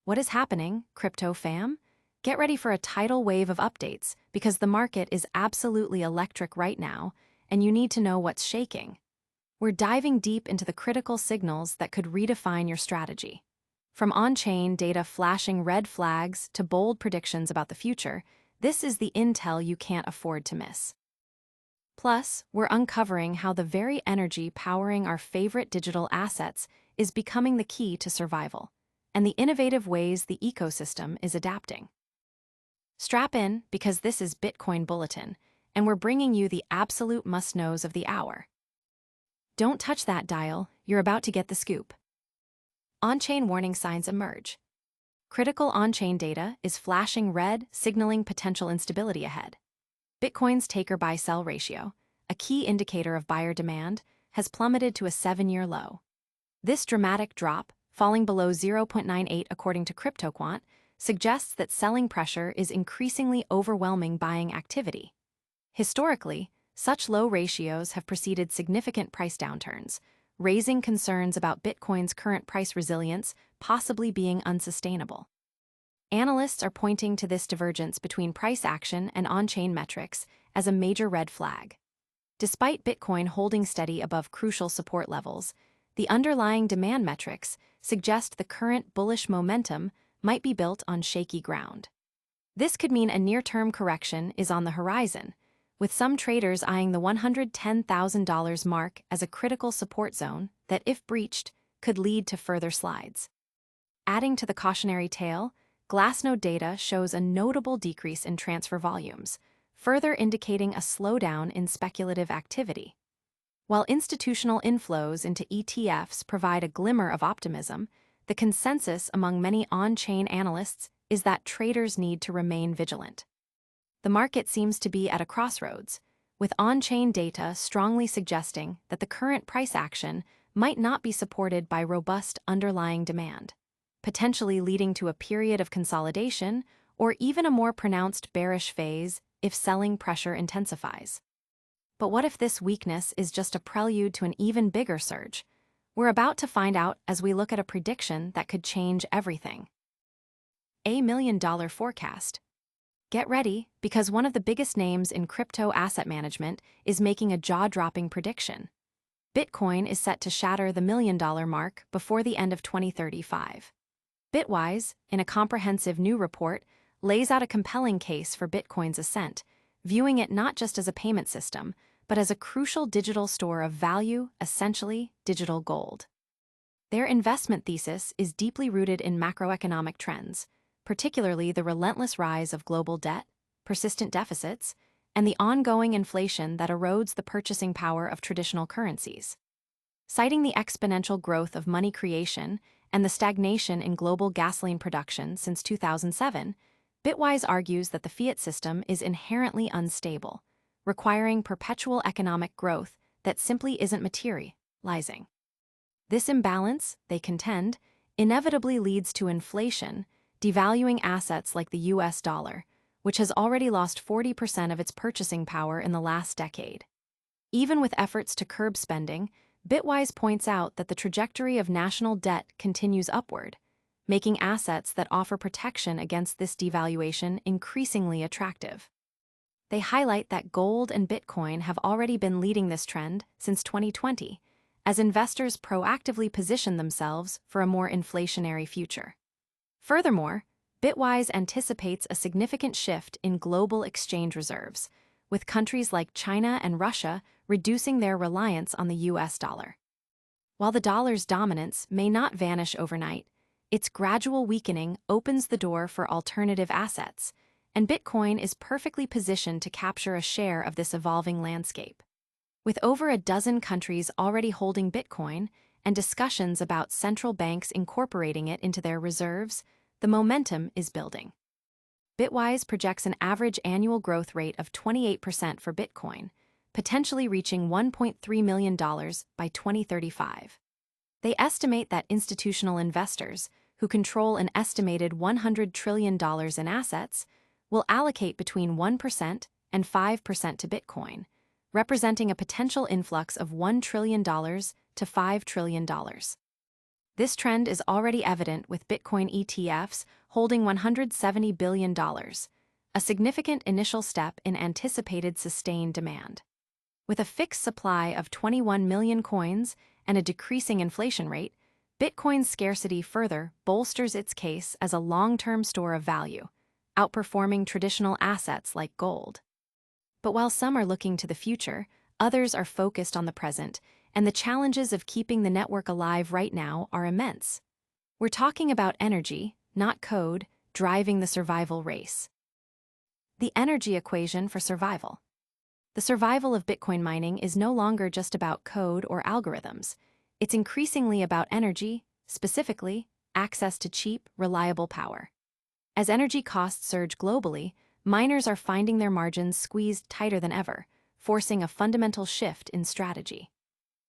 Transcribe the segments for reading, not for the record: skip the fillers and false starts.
What is happening, crypto fam? Get ready for a tidal wave of updates because the market is absolutely electric right now, and you need to know what's shaking. We're diving deep into the critical signals that could redefine your strategy. From on-chain data flashing red flags to bold predictions about the future, this is the intel you can't afford to miss. Plus, we're uncovering how the very energy powering our favorite digital assets is becoming the key to survival, and the innovative ways the ecosystem is adapting. Strap in, because this is Bitcoin Bulletin, and we're bringing you the absolute must-knows of the hour. Don't touch that dial, you're about to get the scoop. On-chain warning signs emerge. Critical on-chain data is flashing red, signaling potential instability ahead. Bitcoin's taker-buy-sell ratio, a key indicator of buyer demand, has plummeted to a 7-year low. This dramatic drop, falling below 0.98 according to CryptoQuant, suggests that selling pressure is increasingly overwhelming buying activity. Historically, such low ratios have preceded significant price downturns, raising concerns about Bitcoin's current price resilience possibly being unsustainable. Analysts are pointing to this divergence between price action and on-chain metrics as a major red flag. Despite Bitcoin holding steady above crucial support levels, the underlying demand metrics suggest the current bullish momentum might be built on shaky ground. This could mean a near-term correction is on the horizon, with some traders eyeing the $110,000 mark as a critical support zone that, if breached, could lead to further slides. Adding to the cautionary tale, Glassnode data shows a notable decrease in transfer volumes, further indicating a slowdown in speculative activity. While institutional inflows into ETFs provide a glimmer of optimism, the consensus among many on-chain analysts is that traders need to remain vigilant. The market seems to be at a crossroads, with on-chain data strongly suggesting that the current price action might not be supported by robust underlying demand, potentially leading to a period of consolidation or even a more pronounced bearish phase if selling pressure intensifies. But what if this weakness is just a prelude to an even bigger surge? We're about to find out as we look at a prediction that could change everything. $1 million forecast. Get ready, because one of the biggest names in crypto asset management is making a jaw-dropping prediction. Bitcoin is set to shatter the $1 million mark before the end of 2035. Bitwise, in a comprehensive new report, lays out a compelling case for Bitcoin's ascent, viewing it not just as a payment system, but as a crucial digital store of value, essentially digital gold. Their investment thesis is deeply rooted in macroeconomic trends, particularly the relentless rise of global debt, persistent deficits, and the ongoing inflation that erodes the purchasing power of traditional currencies. Citing the exponential growth of money creation and the stagnation in global gasoline production since 2007, Bitwise argues that the fiat system is inherently unstable, requiring perpetual economic growth that simply isn't materializing. This imbalance, they contend, inevitably leads to inflation, devaluing assets like the US dollar, which has already lost 40% of its purchasing power in the last decade. Even with efforts to curb spending, Bitwise points out that the trajectory of national debt continues upward, making assets that offer protection against this devaluation increasingly attractive. They highlight that gold and Bitcoin have already been leading this trend since 2020, as investors proactively position themselves for a more inflationary future. Furthermore, Bitwise anticipates a significant shift in global exchange reserves, with countries like China and Russia reducing their reliance on the US dollar. While the dollar's dominance may not vanish overnight, its gradual weakening opens the door for alternative assets, and Bitcoin is perfectly positioned to capture a share of this evolving landscape. With over a dozen countries already holding Bitcoin and discussions about central banks incorporating it into their reserves, the momentum is building. Bitwise projects an average annual growth rate of 28% for Bitcoin, potentially reaching $1.3 million by 2035. They estimate that institutional investors, who control an estimated $100 trillion in assets, will allocate between 1% and 5% to Bitcoin, representing a potential influx of $1 trillion to $5 trillion. This trend is already evident with Bitcoin ETFs holding $170 billion, a significant initial step in anticipated sustained demand. With a fixed supply of 21 million coins and a decreasing inflation rate, Bitcoin's scarcity further bolsters its case as a long-term store of value, outperforming traditional assets like gold. But while some are looking to the future, others are focused on the present, and the challenges of keeping the network alive right now are immense. We're talking about energy, not code, driving the survival race. The energy equation for survival. The survival of Bitcoin mining is no longer just about code or algorithms. It's increasingly about energy, specifically, access to cheap, reliable power. As energy costs surge globally, miners are finding their margins squeezed tighter than ever, forcing a fundamental shift in strategy.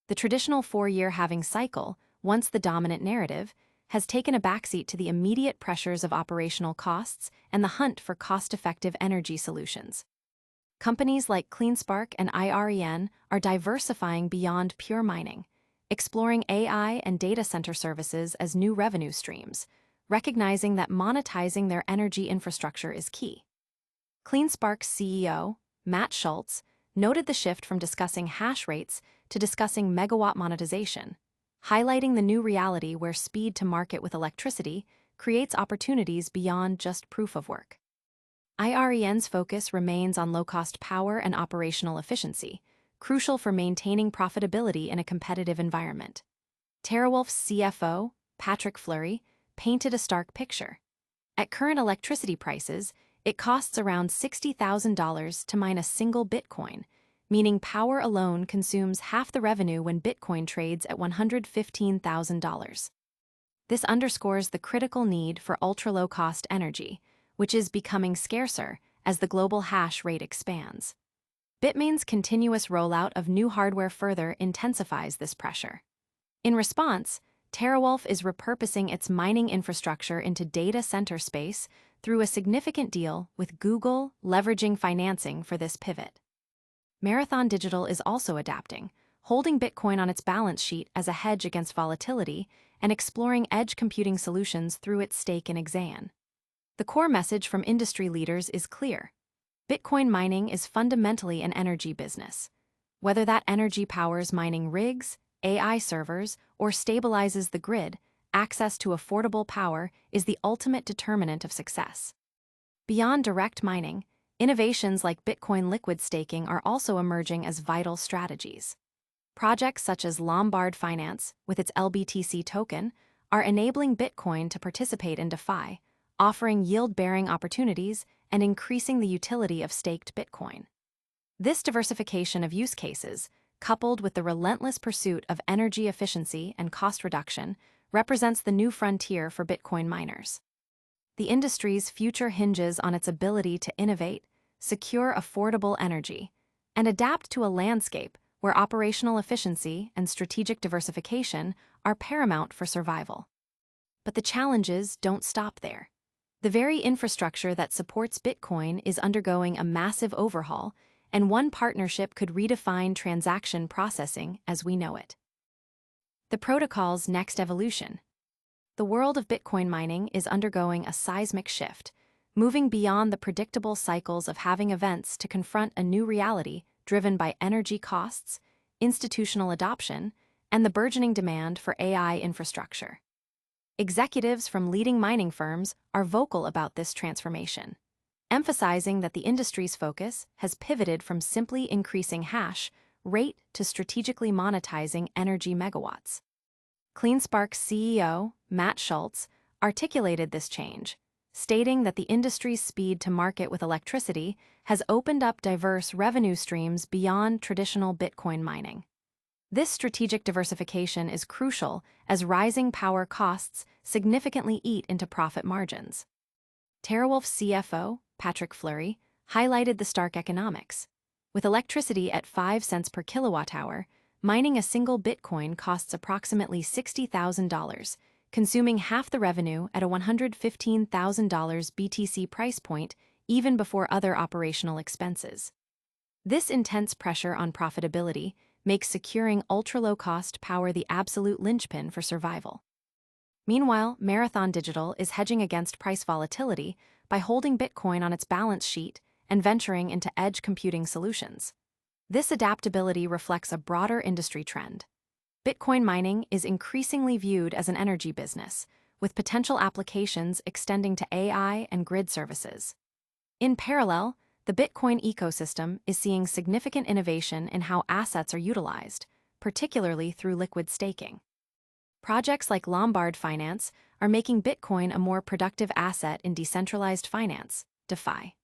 The traditional four-year halving cycle, once the dominant narrative, has taken a backseat to the immediate pressures of operational costs and the hunt for cost-effective energy solutions. Companies like CleanSpark and IREN are diversifying beyond pure mining, exploring AI and data center services as new revenue streams, recognizing that monetizing their energy infrastructure is key. CleanSpark's CEO, Matt Schultz, noted the shift from discussing hash rates to discussing megawatt monetization, highlighting the new reality where speed to market with electricity creates opportunities beyond just proof of work. IREN's focus remains on low-cost power and operational efficiency, crucial for maintaining profitability in a competitive environment. TeraWulf's CFO, Patrick Fleury, painted a stark picture. At current electricity prices, it costs around $60,000 to mine a single Bitcoin, meaning power alone consumes half the revenue when Bitcoin trades at $115,000. This underscores the critical need for ultra-low-cost energy, which is becoming scarcer as the global hash rate expands. Bitmain's continuous rollout of new hardware further intensifies this pressure. In response, TeraWulf is repurposing its mining infrastructure into data center space through a significant deal with Google, leveraging financing for this pivot. Marathon Digital is also adapting, holding Bitcoin on its balance sheet as a hedge against volatility and exploring edge computing solutions through its stake in Exaon. The core message from industry leaders is clear. Bitcoin mining is fundamentally an energy business. Whether that energy powers mining rigs, AI servers, or stabilizes the grid, access to affordable power is the ultimate determinant of success. Beyond direct mining, innovations like Bitcoin liquid staking are also emerging as vital strategies. Projects such as Lombard Finance, with its LBTC token, are enabling Bitcoin to participate in DeFi, offering yield-bearing opportunities and increasing the utility of staked Bitcoin. This diversification of use cases, coupled with the relentless pursuit of energy efficiency and cost reduction, represents the new frontier for Bitcoin miners. The industry's future hinges on its ability to innovate, secure affordable energy, and adapt to a landscape where operational efficiency and strategic diversification are paramount for survival. But the challenges don't stop there. The very infrastructure that supports Bitcoin is undergoing a massive overhaul, and one partnership could redefine transaction processing as we know it. The protocol's next evolution. The world of Bitcoin mining is undergoing a seismic shift, moving beyond the predictable cycles of halving events to confront a new reality driven by energy costs, institutional adoption, and the burgeoning demand for AI infrastructure. Executives from leading mining firms are vocal about this transformation, emphasizing that the industry's focus has pivoted from simply increasing hash rate to strategically monetizing energy megawatts. CleanSpark's CEO, Matt Schultz, articulated this change, stating that the industry's speed to market with electricity has opened up diverse revenue streams beyond traditional Bitcoin mining. This strategic diversification is crucial as rising power costs significantly eat into profit margins. TeraWulf's CFO, Patrick Fleury, highlighted the stark economics. With electricity at 5 cents per kilowatt-hour, mining a single Bitcoin costs approximately $60,000, consuming half the revenue at a $115,000 BTC price point even before other operational expenses. This intense pressure on profitability makes securing ultra-low-cost power the absolute linchpin for survival. Meanwhile, Marathon Digital is hedging against price volatility by holding Bitcoin on its balance sheet and venturing into edge computing solutions. This adaptability reflects a broader industry trend. Bitcoin mining is increasingly viewed as an energy business, with potential applications extending to AI and grid services. In parallel, the Bitcoin ecosystem is seeing significant innovation in how assets are utilized, particularly through liquid staking. Projects like Lombard Finance are making Bitcoin a more productive asset in decentralized finance, DeFi.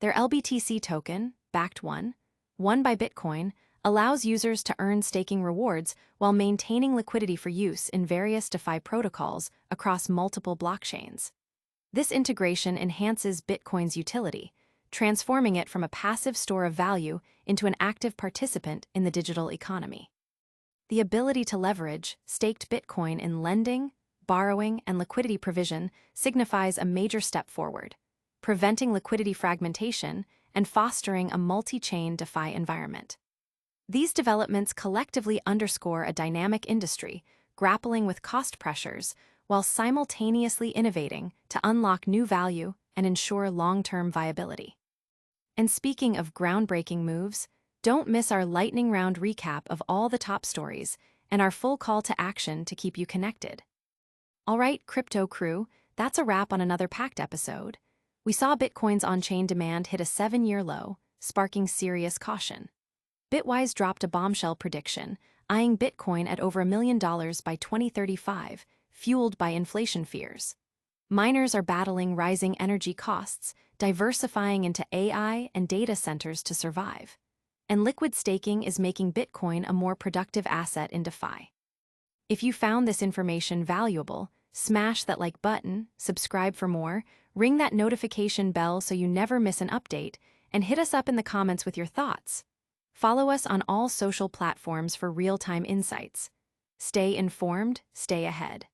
Their LBTC token, backed one by Bitcoin, allows users to earn staking rewards while maintaining liquidity for use in various DeFi protocols across multiple blockchains. This integration enhances Bitcoin's utility, transforming it from a passive store of value into an active participant in the digital economy. The ability to leverage staked Bitcoin in lending, borrowing, and liquidity provision signifies a major step forward, preventing liquidity fragmentation and fostering a multi-chain DeFi environment. These developments collectively underscore a dynamic industry grappling with cost pressures while simultaneously innovating to unlock new value and ensure long-term viability. And speaking of groundbreaking moves, don't miss our lightning round recap of all the top stories and our full call to action to keep you connected. All right, crypto crew, that's a wrap on another packed episode. We saw Bitcoin's on-chain demand hit a 7-year low, sparking serious caution. Bitwise dropped a bombshell prediction, eyeing Bitcoin at over $1 million by 2035, fueled by inflation fears. Miners are battling rising energy costs, diversifying into AI and data centers to survive. And liquid staking is making Bitcoin a more productive asset in DeFi. If you found this information valuable, smash that like button, subscribe for more, ring that notification bell so you never miss an update, and hit us up in the comments with your thoughts. Follow us on all social platforms for real-time insights. Stay informed, stay ahead.